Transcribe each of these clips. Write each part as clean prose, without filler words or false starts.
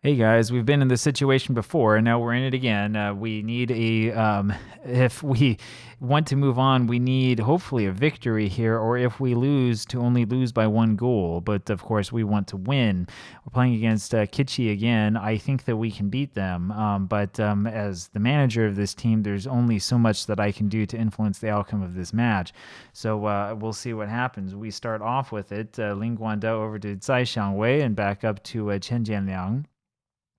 Hey guys, we've been in this situation before, and now we're in it again. We need if we want to move on, we need hopefully a victory here, or if we lose, to only lose by one goal. But of course, we want to win. We're playing against Kitchee again. I think that we can beat them, but as the manager of this team, there's only so much that I can do to influence the outcome of this match. So we'll see what happens. We start off with it. Ling Guanda over to Tsai Xiangwei and back up to Chen Jianliang.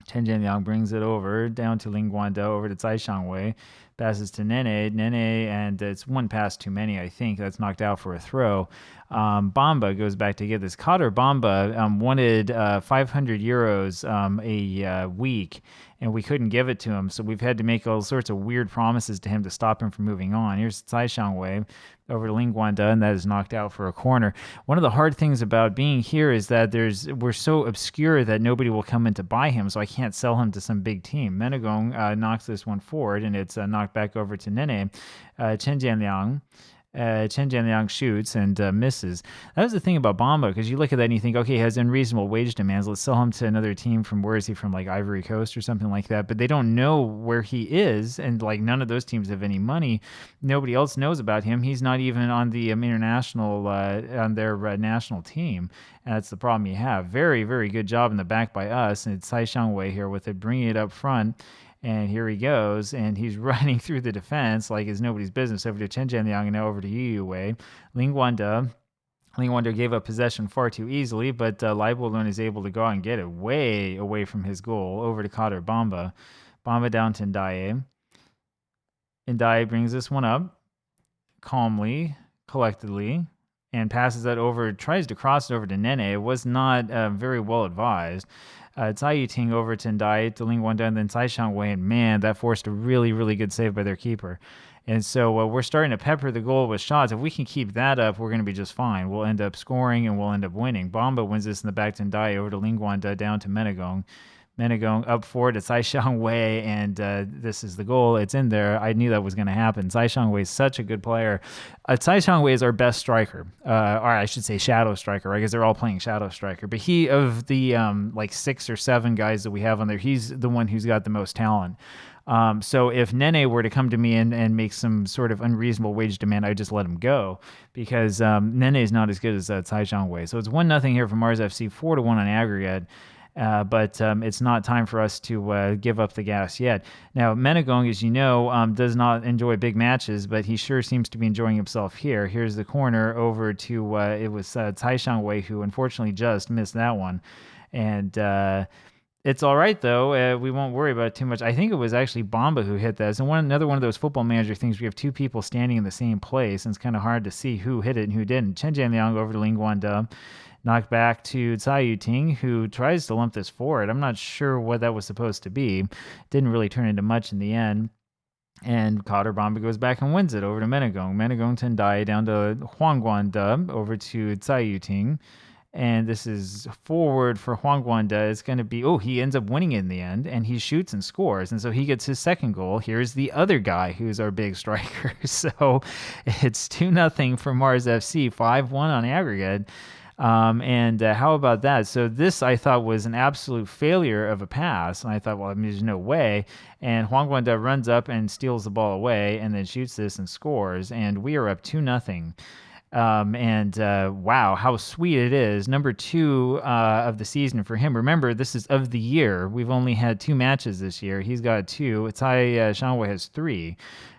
Chen Jianliang brings it over down to Ling Guanda over to Tsai Xiangwei, passes to Nene, and it's one pass too many, I think. That's knocked out for a throw. Bamba goes back to get this. Kader Bamba wanted 500 euros a week, and we couldn't give it to him, so we've had to make all sorts of weird promises to him to stop him from moving on. Here's Tsai Xiangwei over to Ling Guanda, and that is knocked out for a corner. One of the hard things about being here is that we're so obscure that nobody will come in to buy him, so I can't sell him to some big team. Menegong knocks this one forward, and it's knocked back over to Nene. Chen Jianliang. Chen Jianliang shoots and misses. That was the thing about Bamba, because you look at that and you think, okay, he has unreasonable wage demands. Let's sell him to another team from, where is he from, like Ivory Coast or something like that. But they don't know where he is, and like none of those teams have any money. Nobody else knows about him. He's not even on the international, on their national team. And that's the problem you have. Very, very good job in the back by us. And it's Tsai Xiangwei here with it, bringing it up front. And here he goes, and he's running through the defense like it's nobody's business over to Chen Jianliang and now over to Yu Wei. Ling Guanda gave up possession far too easily, but Lai Bolun is able to go out and get it way away from his goal over to Kader Bamba. Bamba down to Ndaye. Ndaye brings this one up calmly, collectedly, and passes that over, tries to cross it over to Nene. It was not very well advised. Tsai Yiting over to Ndaye, to Ling Guanda, and then Tsai Xiangwei, and man, that forced a really, really good save by their keeper. And so we're starting to pepper the goal with shots. If we can keep that up, we're going to be just fine. We'll end up scoring, and we'll end up winning. Bamba wins this in the back to Ndaye, over to Ling Guanda, down to Menegong. Menegong up forward to Tsai Xiangwei, and this is the goal. It's in there. I knew that was going to happen. Tsai Xiangwei is such a good player. Tsai Xiangwei is our best striker, or I should say shadow striker, right? Because they're all playing shadow striker. But he, of the like 6 or 7 guys that we have on there, he's the one who's got the most talent. So if Nene were to come to me and make some sort of unreasonable wage demand, I'd just let him go, because Nene is not as good as Tsai Xiangwei. So it's 1-0 here for Mars FC, 4-1 on aggregate. But it's not time for us to give up the gas yet. Now, Menegong, as you know, does not enjoy big matches, but he sure seems to be enjoying himself here. Here's the corner over to, it was Tsai Xiangwei, who unfortunately just missed that one. And it's all right, though. We won't worry about it too much. I think it was actually Bamba who hit that. So another one of those football manager things where you have 2 people standing in the same place, and it's kind of hard to see who hit it and who didn't. Chen Jianliang over to Ling Guanda. Knocked back to Tsai Yiting, who tries to lump this forward. I'm not sure what that was supposed to be. Didn't really turn into much in the end. And Kader Bamba goes back and wins it over to Menegong. Menegong to Ndaye, down to Huang Guanda, over to Tsai Yiting. And this is forward for Huang Guanda. It's going to be, he ends up winning it in the end, and he shoots and scores. And so he gets his second goal. Here's the other guy who's our big striker. So it's 2-0 for Mars FC, 5-1 on aggregate. And how about that? So this, I thought, was an absolute failure of a pass. And I thought, well, there's no way. And Huang Guanda runs up and steals the ball away and then shoots this and scores. And we are up 2-0. Wow, how sweet it is. Number 2 of the season for him. Remember, this is of the year. We've only had 2 matches this year. He's got 2. Tsai Xiangwei has 3.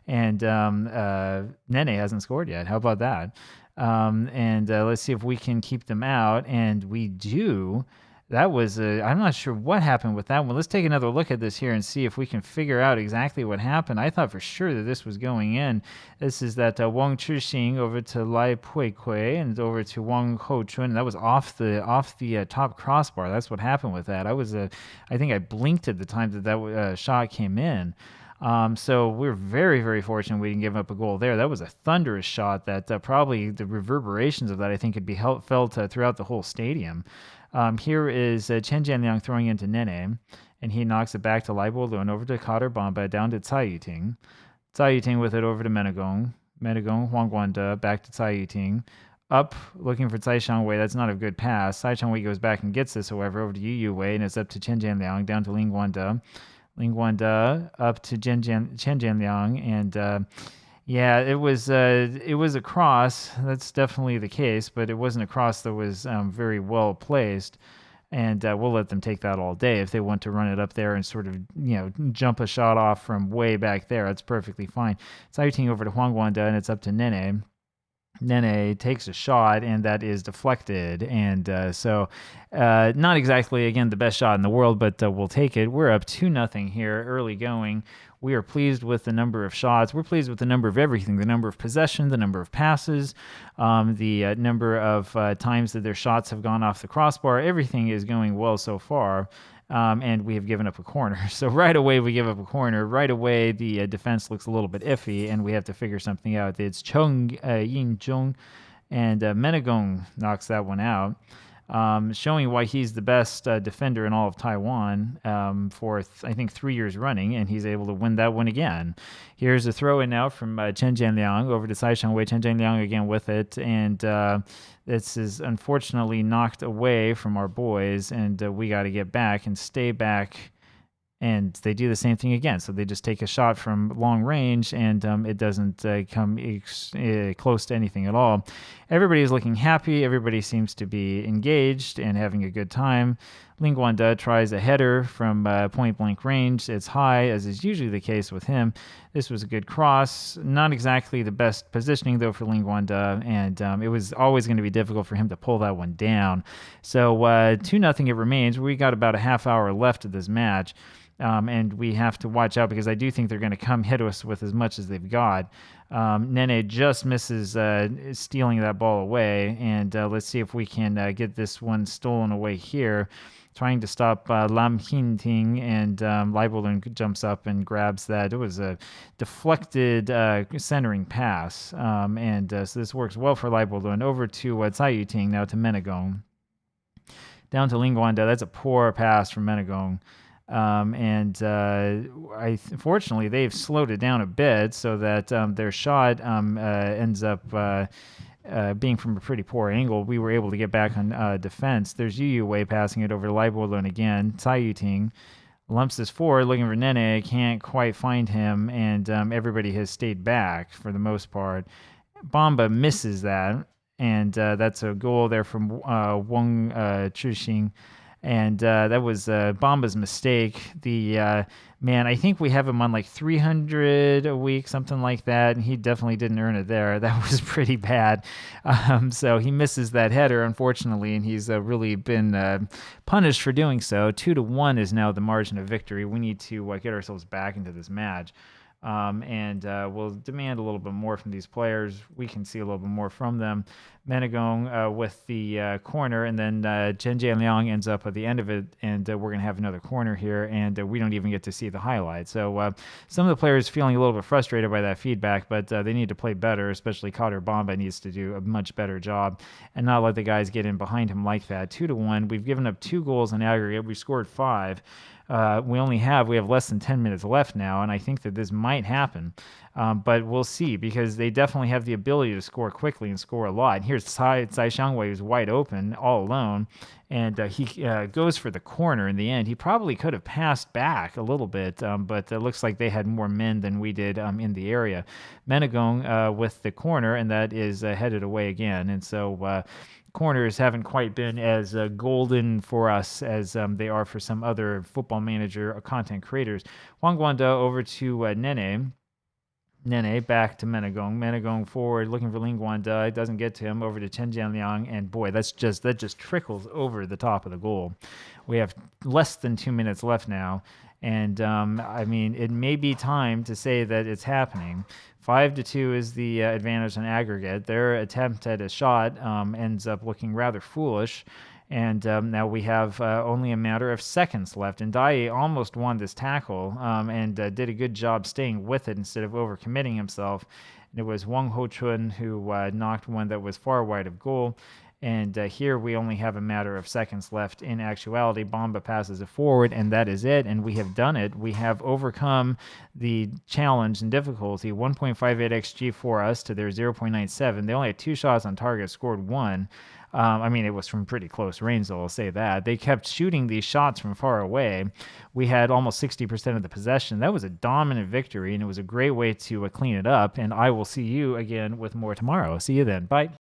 And Nene hasn't scored yet. How about that? Let's see if we can keep them out, and we do. That was I'm not sure what happened with that one. Let's take another look at this here and see if we can figure out exactly what happened. I thought for sure that this was going in. This is that Wang Chixing over to Lai Pui Kui and over to Wang Hochun. That was off the top crossbar. That's what happened with that. I think I blinked at the time that shot came in. So we're very, very fortunate we didn't give up a goal there. That was a thunderous shot that probably the reverberations of that, I think, could be felt throughout the whole stadium. Here is Chen Jianliang throwing into Nene, and he knocks it back to Lai Bolun, over to Kader Bamba, down to Tsai Yiting. Tsai Yiting with it over to Menegong. Menegong, Huang Guanda, back to Tsai Yiting. up looking for Tsai Shangwei. That's not a good pass. Tsai Shangwei goes back and gets this, however, over to Yu Wei, and it's up to Chen Jianliang, down to Ling Guanda. Ling Guanda up to Chen Jianliang, and yeah, it was a cross. That's definitely the case, but it wasn't a cross that was very well placed. And we'll let them take that all day if they want to run it up there and sort of, jump a shot off from way back there. That's perfectly fine. Tsai Yuting over to Huang Guanda, and it's up to Nene. Nene takes a shot, and that is deflected. And so not exactly, again, the best shot in the world, but we'll take it. We're up 2-0 here, early going. We are pleased with the number of shots. We're pleased with the number of everything, the number of possession, the number of passes, the number of times that their shots have gone off the crossbar. Everything is going well so far. And we have given up a corner. So right away we give up a corner. Right away the defense looks a little bit iffy, and we have to figure something out. It's Chung Yin-jung, and Menegong knocks that one out, showing why he's the best defender in all of Taiwan for, I think, 3 years running, and he's able to win that one again. Here's a throw-in now from Chen Jianliang over to Tsai Shangwei. Chen Jianliang again with it, and this is unfortunately knocked away from our boys, and we got to get back and stay back. And they do the same thing again. So they just take a shot from long range, and it doesn't come close to anything at all. Everybody is looking happy. Everybody seems to be engaged and having a good time. Ling Guanda tries a header from point-blank range. It's high, as is usually the case with him. This was a good cross. Not exactly the best positioning, though, for Ling Guanda, and it was always going to be difficult for him to pull that one down. So 2-0 it remains. We got about a half hour left of this match. And we have to watch out, because I do think they're going to come hit us with as much as they've got. Nene just misses stealing that ball away, and let's see if we can get this one stolen away here. Trying to stop Lam Hin Ting, and Leibolin jumps up and grabs that. It was a deflected centering pass, and so this works well for Leibolin. Over to Tsai Yuting, now to Menegong. Down to Ling Guanda. That's a poor pass from Menegong. Fortunately, they've slowed it down a bit so that their shot ends up being from a pretty poor angle. We were able to get back on defense. There's Yu Wei passing it over to Leibolin again. Tsai Yuting lumps this forward, looking for Nene, can't quite find him, and everybody has stayed back for the most part. Bamba misses that, and that's a goal there from Wang Chuxing. And that was Bamba's mistake. I think we have him on like 300 a week, something like that, and he definitely didn't earn it there. That was pretty bad. So he misses that header, unfortunately, and he's really been punished for doing so. 2-1 is now the margin of victory. We need to get ourselves back into this match. And we'll demand a little bit more from these players. We can see a little bit more from them. Menegong with the corner, and then Chen Jianliang ends up at the end of it, and we're going to have another corner here, and we don't even get to see the highlights. So some of the players feeling a little bit frustrated by that feedback, but they need to play better, especially Kader Bamba needs to do a much better job and not let the guys get in behind him like that. 2-1. We've given up 2 goals in aggregate. We scored 5. We have less than 10 minutes left now, and I think that this might happen. But we'll see, because they definitely have the ability to score quickly and score a lot. And here's Tsai Shangwei, who's wide open, all alone, and he goes for the corner in the end. He probably could have passed back a little bit, but it looks like they had more men than we did in the area. Menegong with the corner, and that is headed away again. And so corners haven't quite been as golden for us as they are for some other Football Manager content creators. Huang Guanda over to Nene. Nene back to Menegong. Menegong forward, looking for Ling Guanda. It doesn't get to him. Over to Chen Jianliang, and boy, that just trickles over the top of the goal. We have less than 2 minutes left now, and it may be time to say that it's happening. 5-2 is the advantage on aggregate. Their attempt at a shot ends up looking rather foolish. And now we have only a matter of seconds left. And Dai almost won this tackle and did a good job staying with it instead of overcommitting himself. And it was Wang Hochun who knocked one that was far wide of goal. And here we only have a matter of seconds left in actuality. Bomba passes it forward, and that is it. And we have done it. We have overcome the challenge and difficulty. 1.58 XG for us to their 0.97. They only had 2 shots on target, scored 1. I mean, it was from pretty close range, though, I'll say that. They kept shooting these shots from far away. We had almost 60% of the possession. That was a dominant victory, and it was a great way to clean it up. And I will see you again with more tomorrow. See you then. Bye.